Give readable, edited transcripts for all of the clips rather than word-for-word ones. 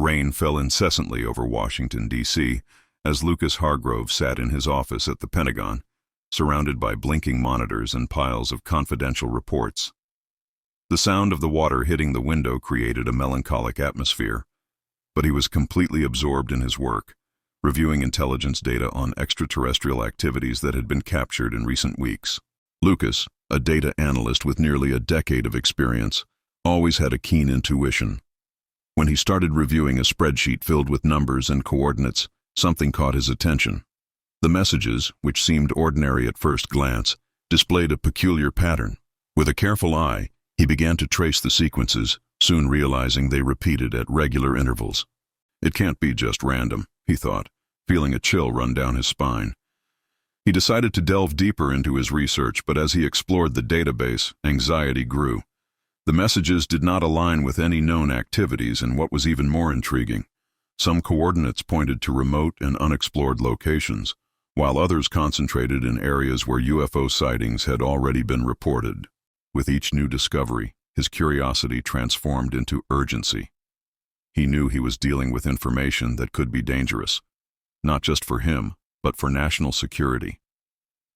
rain fell incessantly over Washington, D.C., as Lucas Hargrove sat in his office at the Pentagon, surrounded by blinking monitors and piles of confidential reports. The sound of the water hitting the window created a melancholic atmosphere, but he was completely absorbed in his work, reviewing intelligence data on extraterrestrial activities that had been captured in recent weeks. Lucas, a data analyst with nearly a decade of experience, always had a keen intuition. When he started reviewing a spreadsheet filled with numbers and coordinates, something caught his attention. The messages, which seemed ordinary at first glance, displayed a peculiar pattern. With a careful eye, he began to trace the sequences, soon realizing they repeated at regular intervals. It can't be just random, he thought, feeling a chill run down his spine. He decided to delve deeper into his research, but as he explored the database, anxiety grew. The messages did not align with any known activities, and what was even more intriguing, some coordinates pointed to remote and unexplored locations, while others concentrated in areas where UFO sightings had already been reported. With each new discovery, his curiosity transformed into urgency. He knew he was dealing with information that could be dangerous, not just for him, but for national security.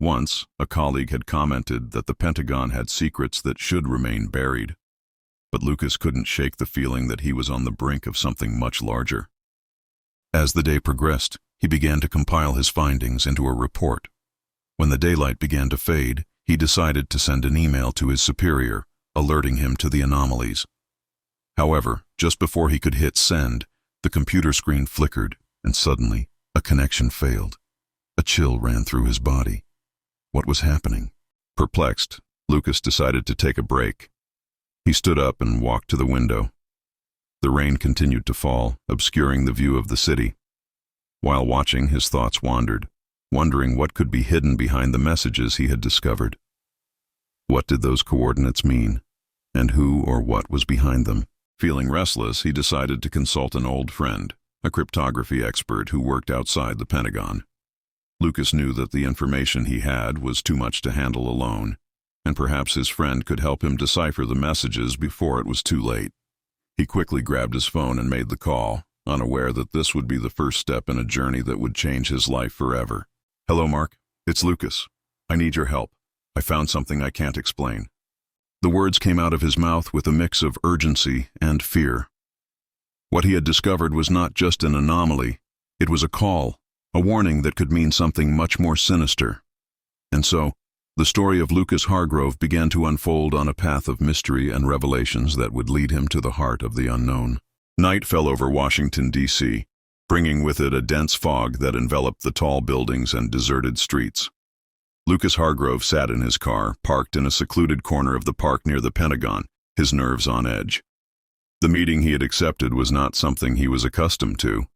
Once, a colleague had commented that the Pentagon had secrets that should remain buried, but Lucas couldn't shake the feeling that he was on the brink of something much larger. As the day progressed, he began to compile his findings into a report. When the daylight began to fade, he decided to send an email to his superior, alerting him to the anomalies. However, just before he could hit send, the computer screen flickered, and suddenly, a connection failed. A chill ran through his body. What was happening? Perplexed, Lucas decided to take a break. He stood up and walked to the window. The rain continued to fall, obscuring the view of the city. While watching, his thoughts wandered, wondering what could be hidden behind the messages he had discovered. What did those coordinates mean, and who or what was behind them? Feeling restless, he decided to consult an old friend, a cryptography expert who worked outside the Pentagon. Lucas knew that the information he had was too much to handle alone, and perhaps his friend could help him decipher the messages before it was too late. He quickly grabbed his phone and made the call, unaware that this would be the first step in a journey that would change his life forever. "Hello, Mark. It's Lucas. I need your help. I found something I can't explain." The words came out of his mouth with a mix of urgency and fear. What he had discovered was not just an anomaly, it was a call, a warning that could mean something much more sinister. And so, the story of Lucas Hargrove began to unfold on a path of mystery and revelations that would lead him to the heart of the unknown. Night fell over Washington, D.C., bringing with it a dense fog that enveloped the tall buildings and deserted streets. Lucas Hargrove sat in his car, parked in a secluded corner of the park near the Pentagon, his nerves on edge. The meeting he had accepted was not something he was accustomed to.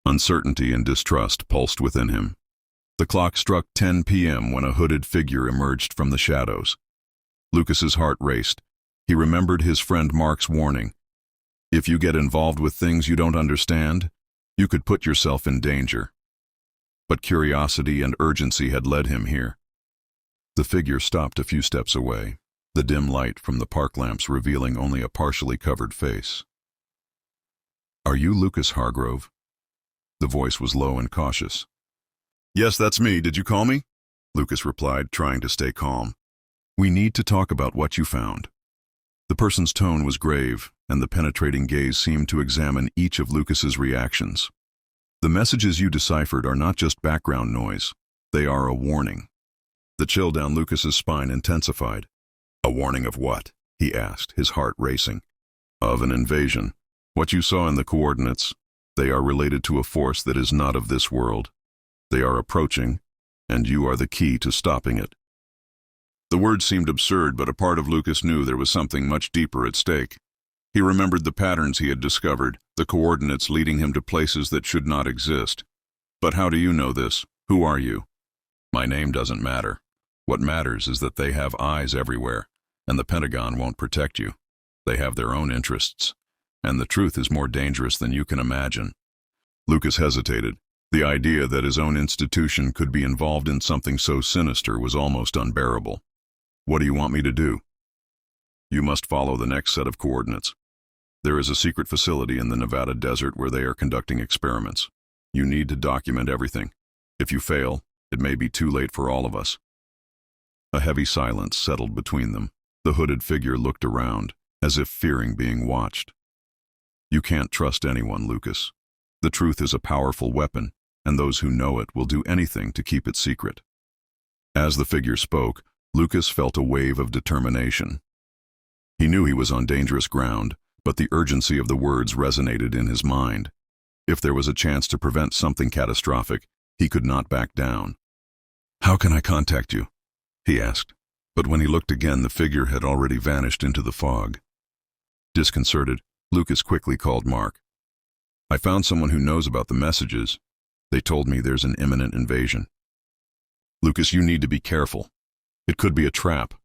Uncertainty and distrust pulsed within him. The clock struck 10 p.m. when a hooded figure emerged from the shadows. Lucas's heart raced. He remembered his friend Mark's warning. If you get involved with things you don't understand, you could put yourself in danger. But curiosity and urgency had led him here. The figure stopped a few steps away, the dim light from the park lamps revealing only a partially covered face. "Are you Lucas Hargrove?" The voice was low and cautious. "Yes, that's me. Did you call me?" Lucas replied, trying to stay calm. "We need to talk about what you found." The person's tone was grave, and the penetrating gaze seemed to examine each of Lucas's reactions. "The messages you deciphered are not just background noise. They are a warning." The chill down Lucas's spine intensified. "A warning of what?" he asked, his heart racing. "Of an invasion. What you saw in the coordinates, they are related to a force that is not of this world. They are approaching, and you are the key to stopping it." The words seemed absurd, but a part of Lucas knew there was something much deeper at stake. He remembered the patterns he had discovered, the coordinates leading him to places that should not exist. "But how do you know this? Who are you?" "My name doesn't matter. What matters is that they have eyes everywhere, and the Pentagon won't protect you. They have their own interests, and the truth is more dangerous than you can imagine." Lucas hesitated. The idea that his own institution could be involved in something so sinister was almost unbearable. "What do you want me to do?" "You must follow the next set of coordinates. There is a secret facility in the Nevada desert where they are conducting experiments. You need to document everything. If you fail, it may be too late for all of us." A heavy silence settled between them. The hooded figure looked around, as if fearing being watched. "You can't trust anyone, Lucas. The truth is a powerful weapon, and those who know it will do anything to keep it secret." As the figure spoke, Lucas felt a wave of determination. He knew he was on dangerous ground, but the urgency of the words resonated in his mind. If there was a chance to prevent something catastrophic, he could not back down. "How can I contact you?" he asked, but when he looked again, the figure had already vanished into the fog. Disconcerted, Lucas quickly called Mark. "I found someone who knows about the messages. They told me there's an imminent invasion." "Lucas, you need to be careful. It could be a trap.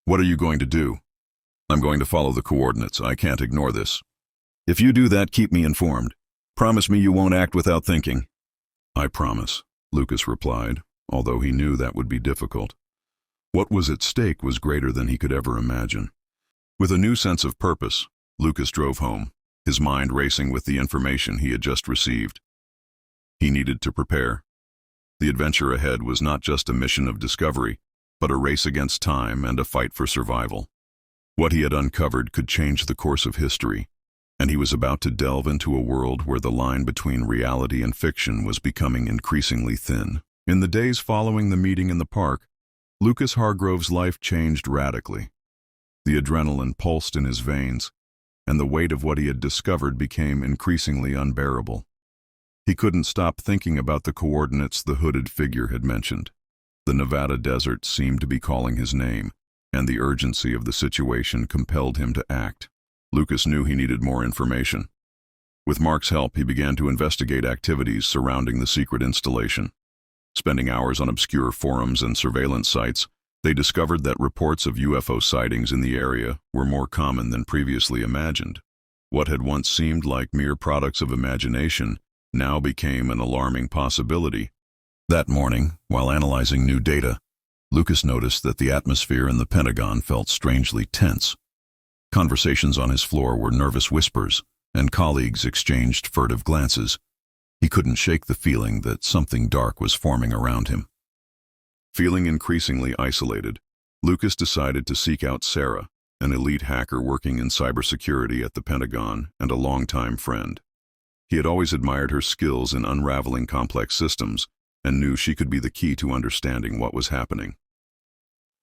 What are you going to do?" "I'm going to follow the coordinates. I can't ignore this." "If you do that, keep me informed. Promise me you won't act without thinking." "I promise," Lucas replied, although he knew that would be difficult. What was at stake was greater than he could ever imagine. With a new sense of purpose, Lucas drove home, his mind racing with the information he had just received. He needed to prepare. The adventure ahead was not just a mission of discovery, but a race against time and a fight for survival. What he had uncovered could change the course of history, and he was about to delve into a world where the line between reality and fiction was becoming increasingly thin. In the days following the meeting in the park, Lucas Hargrove's life changed radically. The adrenaline pulsed in his veins, and the weight of what he had discovered became increasingly unbearable. He couldn't stop thinking about the coordinates the hooded figure had mentioned. The Nevada desert seemed to be calling his name, and the urgency of the situation compelled him to act. Lucas knew he needed more information. With Mark's help, he began to investigate activities surrounding the secret installation. Spending hours on obscure forums and surveillance sites, they discovered that reports of UFO sightings in the area were more common than previously imagined. What had once seemed like mere products of imagination now became an alarming possibility. That morning, while analyzing new data, Lucas noticed that the atmosphere in the Pentagon felt strangely tense. Conversations on his floor were nervous whispers, and colleagues exchanged furtive glances. He couldn't shake the feeling that something dark was forming around him. Feeling increasingly isolated, Lucas decided to seek out Sarah, an elite hacker working in cybersecurity at the Pentagon and a longtime friend. He had always admired her skills in unraveling complex systems and knew she could be the key to understanding what was happening.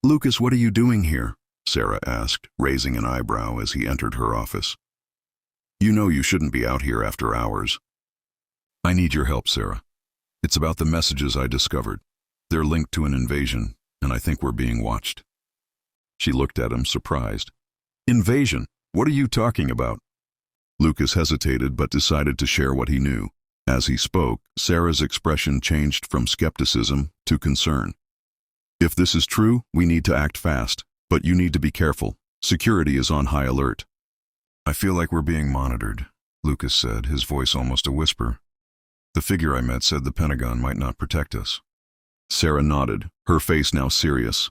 "Lucas, what are you doing here?" Sarah asked, raising an eyebrow as he entered her office. "You know you shouldn't be out here after hours." "I need your help, Sarah. It's about the messages I discovered. They're linked to an invasion, and I think we're being watched." She looked at him, surprised. "Invasion? What are you talking about?" Lucas hesitated but decided to share what he knew. As he spoke, Sarah's expression changed from skepticism to concern. "If this is true, we need to act fast, but you need to be careful. Security is on high alert." "I feel like we're being monitored," Lucas said, his voice almost a whisper. "The figure I met said the Pentagon might not protect us." Sarah nodded, her face now serious.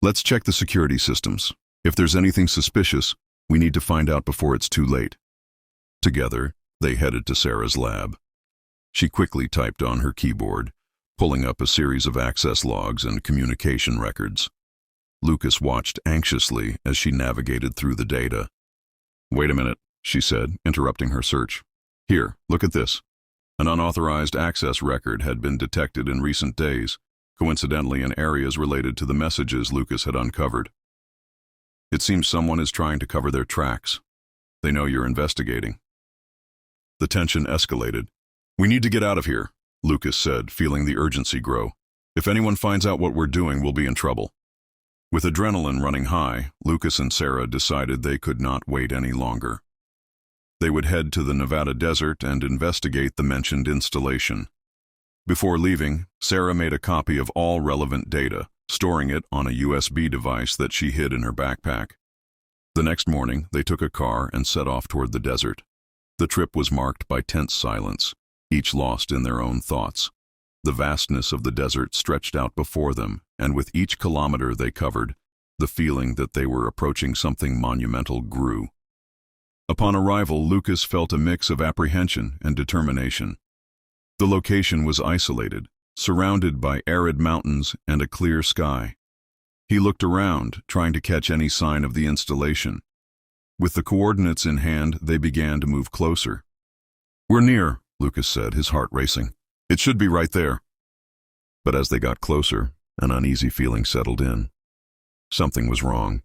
"Let's check the security systems. If there's anything suspicious, we need to find out before it's too late." Together, they headed to Sarah's lab. She quickly typed on her keyboard, pulling up a series of access logs and communication records. Lucas watched anxiously as she navigated through the data. "Wait a minute," she said, interrupting her search. "Here, look at this." An unauthorized access record had been detected in recent days, coincidentally in areas related to the messages Lucas had uncovered. "It seems someone is trying to cover their tracks. They know you're investigating." The tension escalated. "We need to get out of here," Lucas said, feeling the urgency grow. "If anyone finds out what we're doing, we'll be in trouble." With adrenaline running high, Lucas and Sarah decided they could not wait any longer. They would head to the Nevada desert and investigate the mentioned installation. Before leaving, Sarah made a copy of all relevant data, storing it on a USB device that she hid in her backpack. The next morning, they took a car and set off toward the desert. The trip was marked by tense silence, each lost in their own thoughts. The vastness of the desert stretched out before them, and with each kilometer they covered, the feeling that they were approaching something monumental grew. Upon arrival, Lucas felt a mix of apprehension and determination. The location was isolated, surrounded by arid mountains and a clear sky. He looked around, trying to catch any sign of the installation. With the coordinates in hand, they began to move closer. "We're near," Lucas said, his heart racing. "It should be right there." But as they got closer, an uneasy feeling settled in. Something was wrong.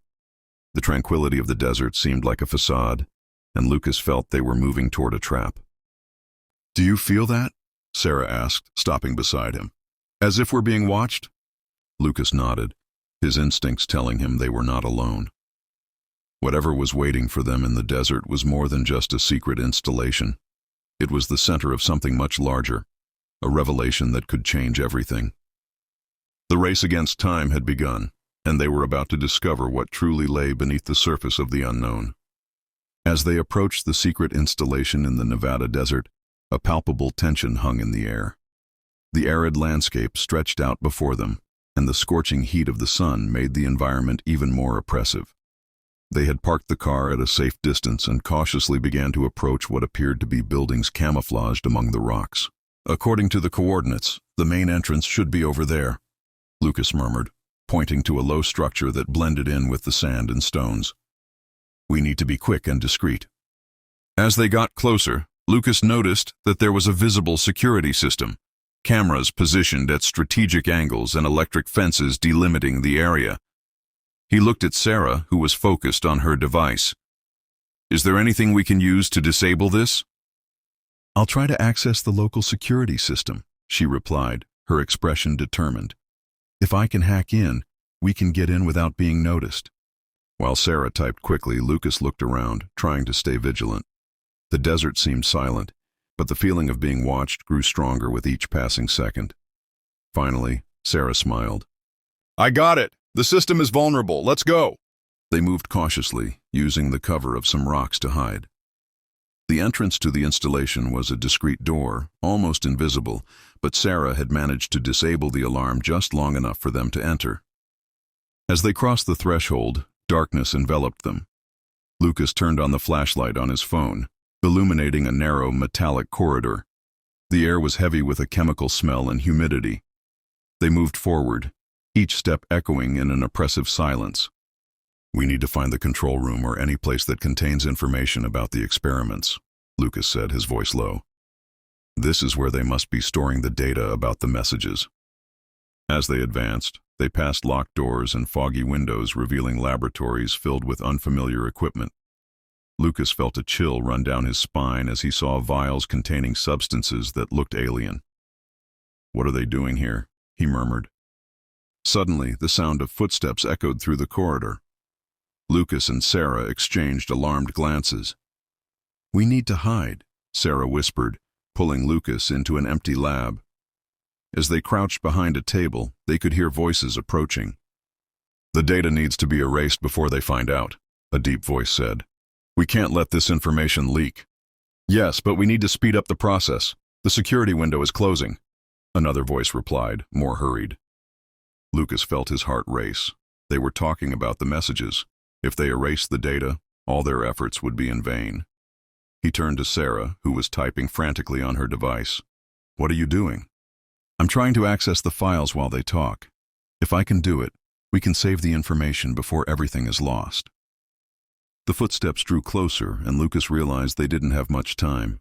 The tranquility of the desert seemed like a facade, and Lucas felt they were moving toward a trap. "Do you feel that?" Sarah asked, stopping beside him. "As if we're being watched?" Lucas nodded, his instincts telling him they were not alone. Whatever was waiting for them in the desert was more than just a secret installation. It was the center of something much larger, a revelation that could change everything. The race against time had begun, and they were about to discover what truly lay beneath the surface of the unknown. As they approached the secret installation in the Nevada desert, a palpable tension hung in the air. The arid landscape stretched out before them, and the scorching heat of the sun made the environment even more oppressive. They had parked the car at a safe distance and cautiously began to approach what appeared to be buildings camouflaged among the rocks. "According to the coordinates, the main entrance should be over there," Lucas murmured, pointing to a low structure that blended in with the sand and stones. "We need to be quick and discreet." As they got closer, Lucas noticed that there was a visible security system, cameras positioned at strategic angles and electric fences delimiting the area. He looked at Sarah, who was focused on her device. "Is there anything we can use to disable this?" "I'll try to access the local security system," she replied, her expression determined. "If I can hack in, we can get in without being noticed." While Sarah typed quickly, Lucas looked around, trying to stay vigilant. The desert seemed silent, but the feeling of being watched grew stronger with each passing second. Finally, Sarah smiled. "I got it! The system is vulnerable. Let's go!" They moved cautiously, using the cover of some rocks to hide. The entrance to the installation was a discreet door, almost invisible, but Sarah had managed to disable the alarm just long enough for them to enter. As they crossed the threshold, darkness enveloped them. Lucas turned on the flashlight on his phone, illuminating a narrow, metallic corridor. The air was heavy with a chemical smell and humidity. They moved forward, each step echoing in an oppressive silence. "We need to find the control room or any place that contains information about the experiments," Lucas said, his voice low. "This is where they must be storing the data about the messages." As they advanced, they passed locked doors and foggy windows revealing laboratories filled with unfamiliar equipment. Lucas felt a chill run down his spine as he saw vials containing substances that looked alien. "What are they doing here?" he murmured. Suddenly, the sound of footsteps echoed through the corridor. Lucas and Sarah exchanged alarmed glances. "We need to hide," Sarah whispered, pulling Lucas into an empty lab. As they crouched behind a table, they could hear voices approaching. "The data needs to be erased before they find out," a deep voice said. "We can't let this information leak." "Yes, but we need to speed up the process. The security window is closing," another voice replied, more hurried. Lucas felt his heart race. They were talking about the messages. If they erased the data, all their efforts would be in vain. He turned to Sarah, who was typing frantically on her device. "What are you doing?" "I'm trying to access the files while they talk. If I can do it, we can save the information before everything is lost." The footsteps drew closer, and Lucas realized they didn't have much time.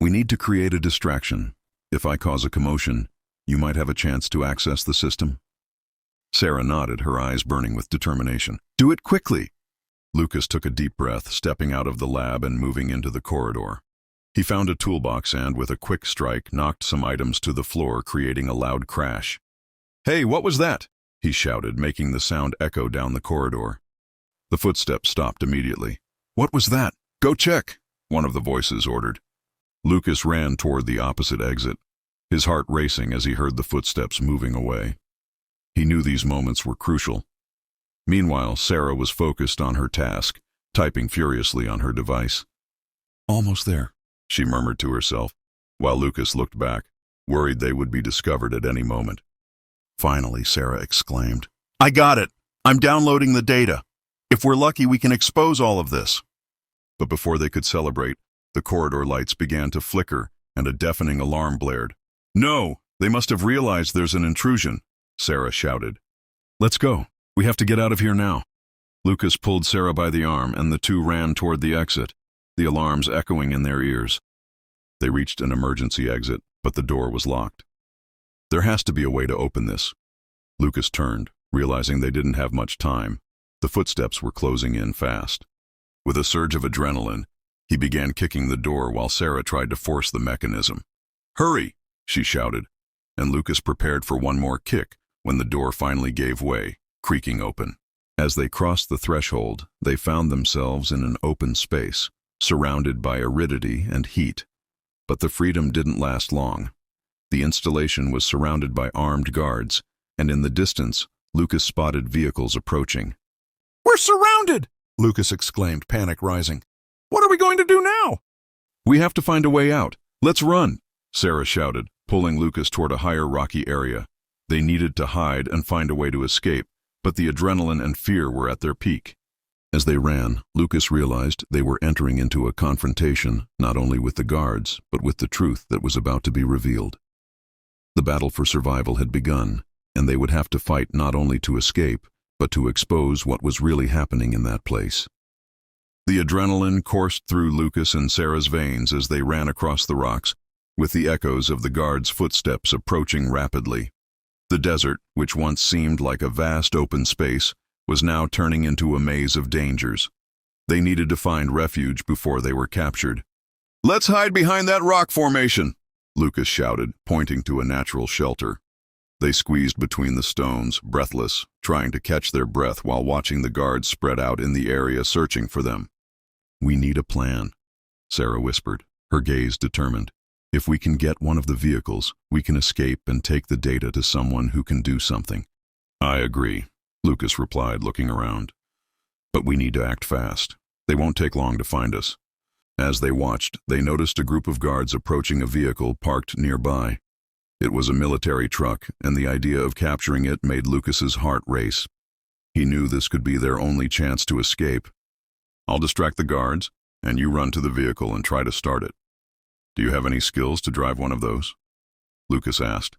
"We need to create a distraction. If I cause a commotion, you might have a chance to access the system." Sarah nodded, her eyes burning with determination. "Do it quickly!" Lucas took a deep breath, stepping out of the lab and moving into the corridor. He found a toolbox and, with a quick strike, knocked some items to the floor, creating a loud crash. "Hey, what was that?" he shouted, making the sound echo down the corridor. The footsteps stopped immediately. "What was that? Go check," one of the voices ordered. Lucas ran toward the opposite exit, his heart racing as he heard the footsteps moving away. He knew these moments were crucial. Meanwhile, Sarah was focused on her task, typing furiously on her device. "Almost there," she murmured to herself, while Lucas looked back, worried they would be discovered at any moment. Finally, Sarah exclaimed, "I got it! I'm downloading the data. If we're lucky, we can expose all of this." But before they could celebrate, the corridor lights began to flicker and a deafening alarm blared. "No! They must have realized there's an intrusion," Sarah shouted. "Let's go. We have to get out of here now." Lucas pulled Sarah by the arm and the two ran toward the exit, the alarms echoing in their ears. They reached an emergency exit, but the door was locked. "There has to be a way to open this." Lucas turned, realizing they didn't have much time. The footsteps were closing in fast. With a surge of adrenaline, he began kicking the door while Sarah tried to force the mechanism. "Hurry!" she shouted, and Lucas prepared for one more kick when the door finally gave way, creaking open. As they crossed the threshold, they found themselves in an open space, surrounded by aridity and heat. But the freedom didn't last long. The installation was surrounded by armed guards, and in the distance, Lucas spotted vehicles approaching. "We're surrounded!" Lucas exclaimed, panic rising. "What are we going to do now?" "We have to find a way out. Let's run!" Sarah shouted, pulling Lucas toward a higher rocky area. They needed to hide and find a way to escape, but the adrenaline and fear were at their peak. As they ran, Lucas realized they were entering into a confrontation not only with the guards, but with the truth that was about to be revealed. The battle for survival had begun, and they would have to fight not only to escape, but to expose what was really happening in that place. The adrenaline coursed through Lucas and Sarah's veins as they ran across the rocks, with the echoes of the guards' footsteps approaching rapidly. The desert, which once seemed like a vast open space, was now turning into a maze of dangers. They needed to find refuge before they were captured. "Let's hide behind that rock formation," Lucas shouted, pointing to a natural shelter. They squeezed between the stones, breathless, trying to catch their breath while watching the guards spread out in the area searching for them. "We need a plan," Sarah whispered, her gaze determined. "If we can get one of the vehicles, we can escape and take the data to someone who can do something." "I agree," Lucas replied, looking around. "But we need to act fast. They won't take long to find us." As they watched, they noticed a group of guards approaching a vehicle parked nearby. It was a military truck, and the idea of capturing it made Lucas's heart race. He knew this could be their only chance to escape. "I'll distract the guards, and you run to the vehicle and try to start it. Do you have any skills to drive one of those?" Lucas asked.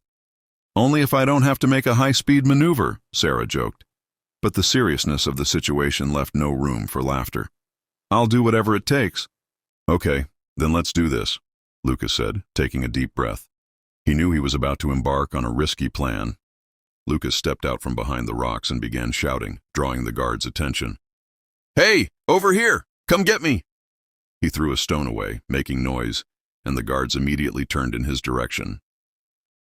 "Only if I don't have to make a high-speed maneuver," Sarah joked. But the seriousness of the situation left no room for laughter. "I'll do whatever it takes." "Okay, then let's do this," Lucas said, taking a deep breath. He knew he was about to embark on a risky plan. Lucas stepped out from behind the rocks and began shouting, drawing the guards' attention. "Hey, over here! Come get me!" He threw a stone away, making noise, and the guards immediately turned in his direction.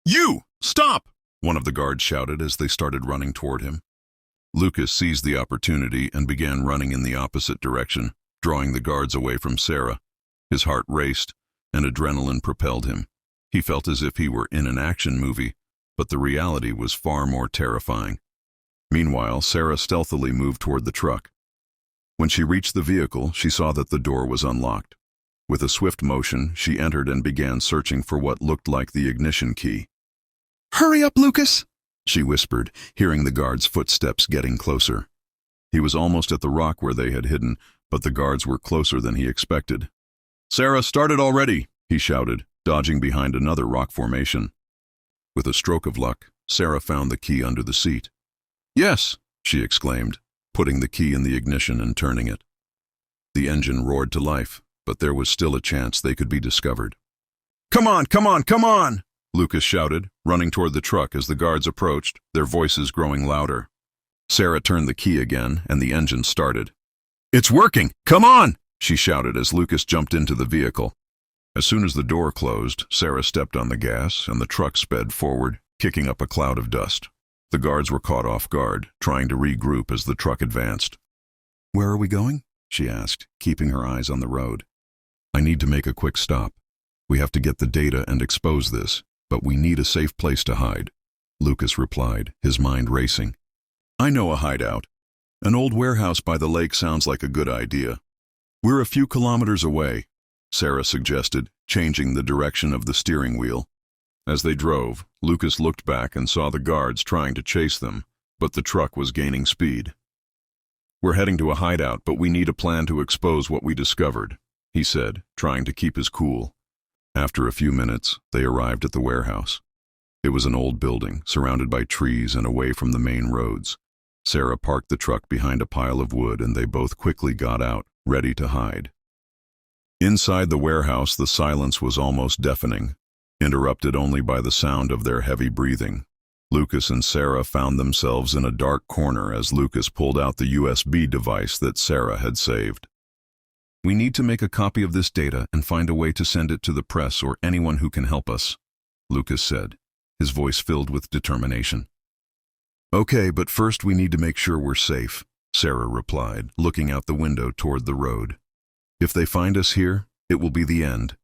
"You! Stop!" one of the guards shouted as they started running toward him. Lucas seized the opportunity and began running in the opposite direction, drawing the guards away from Sarah. His heart raced, and adrenaline propelled him. He felt as if he were in an action movie, but the reality was far more terrifying. Meanwhile, Sarah stealthily moved toward the truck. When she reached the vehicle, she saw that the door was unlocked. With a swift motion, she entered and began searching for what looked like the ignition key. "Hurry up, Lucas!" she whispered, hearing the guard's footsteps getting closer. He was almost at the rock where they had hidden, but the guards were closer than he expected. "Sarah, start it already!" he shouted, dodging behind another rock formation. With a stroke of luck, Sarah found the key under the seat. "Yes!" she exclaimed, putting the key in the ignition and turning it. The engine roared to life, but there was still a chance they could be discovered. "Come on, come on, come on!" Lucas shouted, running toward the truck as the guards approached, their voices growing louder. Sarah turned the key again, and the engine started. "It's working! Come on!" she shouted as Lucas jumped into the vehicle. As soon as the door closed, Sarah stepped on the gas, and the truck sped forward, kicking up a cloud of dust. The guards were caught off guard, trying to regroup as the truck advanced. "Where are we going?" she asked, keeping her eyes on the road. "I need to make a quick stop. We have to get the data and expose this, but we need a safe place to hide," Lucas replied, his mind racing. "I know a hideout. An old warehouse by the lake sounds like a good idea. We're a few kilometers away," Sarah suggested, changing the direction of the steering wheel. As they drove, Lucas looked back and saw the guards trying to chase them, but the truck was gaining speed. We're heading to a hideout, but we need a plan to expose what we discovered, he said, trying to keep his cool. After a few minutes, they arrived at the warehouse. It was an old building, surrounded by trees and away from the main roads. Sarah parked the truck behind a pile of wood and they both quickly got out, ready to hide. Inside the warehouse, the silence was almost deafening, interrupted only by the sound of their heavy breathing. Lucas and Sarah found themselves in a dark corner as Lucas pulled out the USB device that Sarah had saved. We need to make a copy of this data and find a way to send it to the press or anyone who can help us, Lucas said, his voice filled with determination. Okay, but first we need to make sure we're safe, Sarah replied, looking out the window toward the road. If they find us here, it will be the end.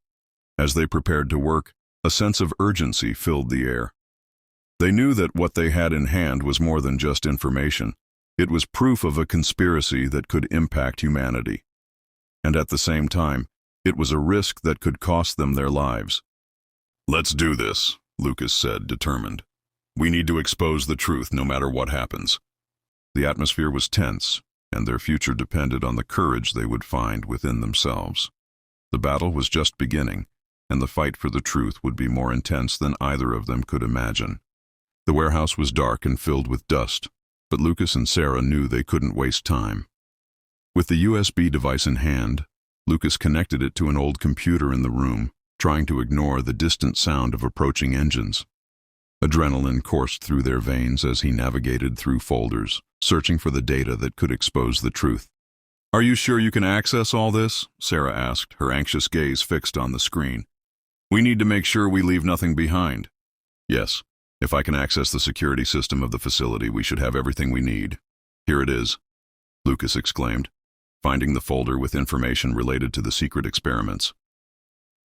As they prepared to work, a sense of urgency filled the air. They knew that what they had in hand was more than just information. It was proof of a conspiracy that could impact humanity. And at the same time, it was a risk that could cost them their lives. Let's do this, Lucas said, determined. We need to expose the truth no matter what happens. The atmosphere was tense, and their future depended on the courage they would find within themselves. The battle was just beginning, and the fight for the truth would be more intense than either of them could imagine. The warehouse was dark and filled with dust, but Lucas and Sarah knew they couldn't waste time. With the USB device in hand, Lucas connected it to an old computer in the room, trying to ignore the distant sound of approaching engines. Adrenaline coursed through their veins as he navigated through folders, searching for the data that could expose the truth. Are you sure you can access all this? Sarah asked, her anxious gaze fixed on the screen. We need to make sure we leave nothing behind. Yes. If I can access the security system of the facility, we should have everything we need. Here it is, Lucas exclaimed, finding the folder with information related to the secret experiments.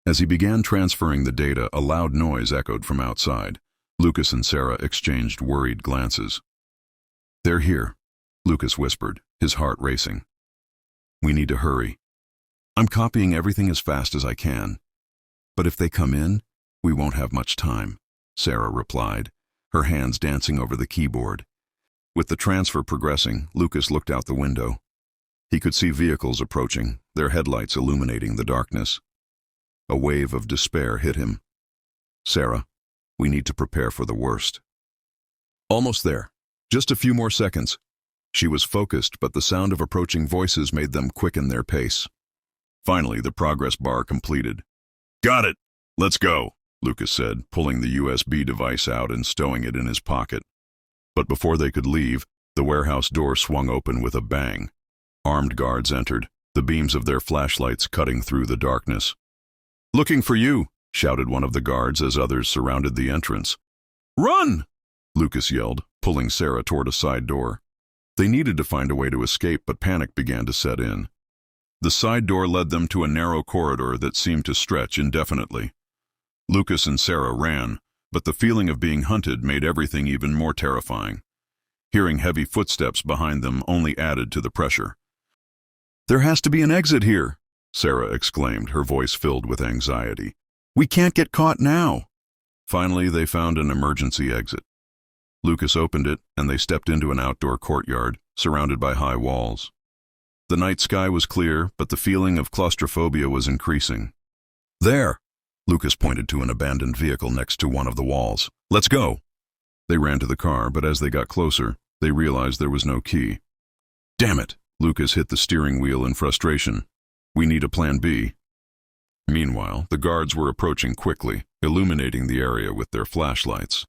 As he began transferring the data, a loud noise echoed from outside. Lucas and Sarah exchanged worried glances. They're here, Lucas whispered, his heart racing. We need to hurry. I'm copying everything as fast as I can. But if they come in, we won't have much time, Sarah replied, her hands dancing over the keyboard. With the transfer progressing, Lucas looked out the window. He could see vehicles approaching, their headlights illuminating the darkness. A wave of despair hit him. Sarah, we need to prepare for the worst. Almost there. Just a few more seconds. She was focused, but the sound of approaching voices made them quicken their pace. Finally, the progress bar completed. Got it! Let's go, Lucas said, pulling the USB device out and stowing it in his pocket. But before they could leave, the warehouse door swung open with a bang. Armed guards entered, the beams of their flashlights cutting through the darkness. Looking for you, shouted one of the guards as others surrounded the entrance. Run! Lucas yelled, pulling Sarah toward a side door. They needed to find a way to escape, but panic began to set in. The side door led them to a narrow corridor that seemed to stretch indefinitely. Lucas and Sarah ran, but the feeling of being hunted made everything even more terrifying. Hearing heavy footsteps behind them only added to the pressure. There has to be an exit here, Sarah exclaimed, her voice filled with anxiety. We can't get caught now. Finally, they found an emergency exit. Lucas opened it, and they stepped into an outdoor courtyard, surrounded by high walls. The night sky was clear, but the feeling of claustrophobia was increasing. There! Lucas pointed to an abandoned vehicle next to one of the walls. Let's go! They ran to the car, but as they got closer, they realized there was no key. Damn it! Lucas hit the steering wheel in frustration. We need a plan B. Meanwhile, the guards were approaching quickly, illuminating the area with their flashlights.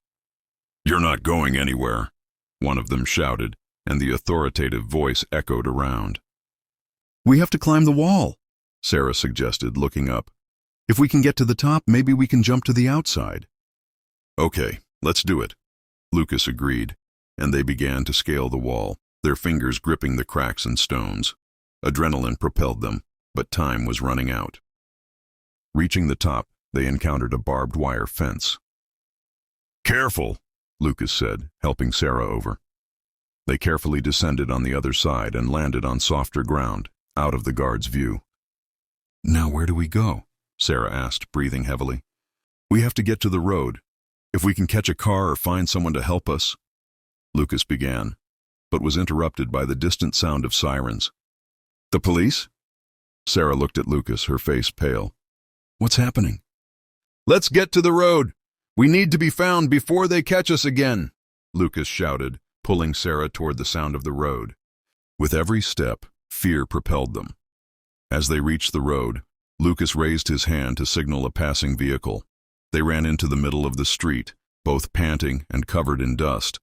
You're not going anywhere, one of them shouted, and the authoritative voice echoed around. We have to climb the wall, Sarah suggested, looking up. If we can get to the top, maybe we can jump to the outside. Okay, let's do it, Lucas agreed, and they began to scale the wall, their fingers gripping the cracks and stones. Adrenaline propelled them, but time was running out. Reaching the top, they encountered a barbed wire fence. Careful, Lucas said, helping Sarah over. They carefully descended on the other side and landed on softer ground, out of the guard's view. Now where do we go? Sarah asked, breathing heavily. We have to get to the road. If we can catch a car or find someone to help us. Lucas began. but was interrupted by the distant sound of sirens. "The police?" Sarah looked at Lucas, her face pale. "What's happening?" "Let's get to the road. We need to be found before they catch us again," Lucas shouted, pulling Sarah toward the sound of the road. With every step, fear propelled them. As they reached the road, Lucas raised his hand to signal a passing vehicle. They ran into the middle of the street, both panting and covered in dust.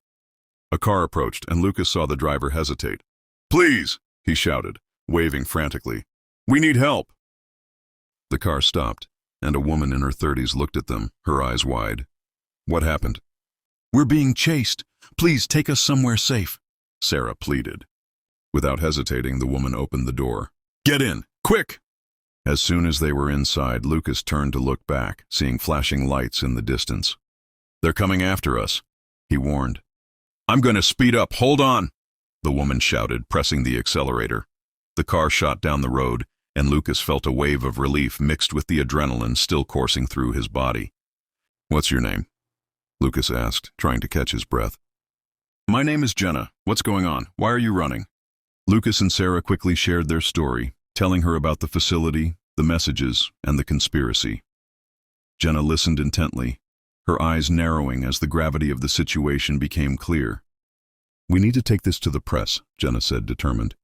A car approached, and Lucas saw the driver hesitate. "Please," he shouted, waving frantically. "We need help." The car stopped, and a woman in her 30s looked at them, her eyes wide. "What happened?" "We're being chased. Please take us somewhere safe," Sarah pleaded. Without hesitating, the woman opened the door. "Get in, quick!" As soon as they were inside, Lucas turned to look back, seeing flashing lights in the distance. "They're coming after us," he warned. "I'm going to speed up, hold on," the woman shouted, pressing the accelerator. The car shot down the road, and Lucas felt a wave of relief mixed with the adrenaline still coursing through his body. "What's your name?" Lucas asked, trying to catch his breath. "My name is Jenna. What's going on? Why are you running?" Lucas and Sarah quickly shared their story, telling her about the facility, the messages, and the conspiracy. Jenna listened intently, her eyes narrowing as the gravity of the situation became clear. "We need to take this to the press," Jenna said, determined.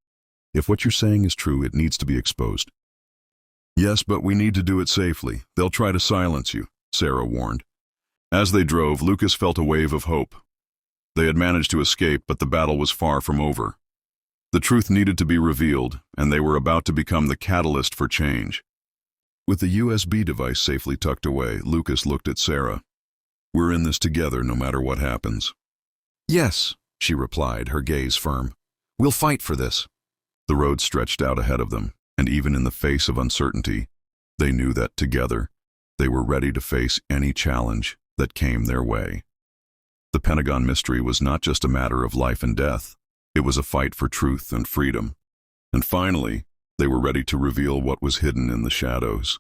"If what you're saying is true, it needs to be exposed." "Yes, but we need to do it safely. They'll try to silence you," Sarah warned. As they drove, Lucas felt a wave of hope. They had managed to escape, but the battle was far from over. The truth needed to be revealed, and they were about to become the catalyst for change. With the USB device safely tucked away, Lucas looked at Sarah. "We're in this together, no matter what happens." "Yes," she replied, her gaze firm. "We'll fight for this." The road stretched out ahead of them, and even in the face of uncertainty, they knew that together, they were ready to face any challenge that came their way. The Pentagon mystery was not just a matter of life and death. It was a fight for truth and freedom. And finally, they were ready to reveal what was hidden in the shadows.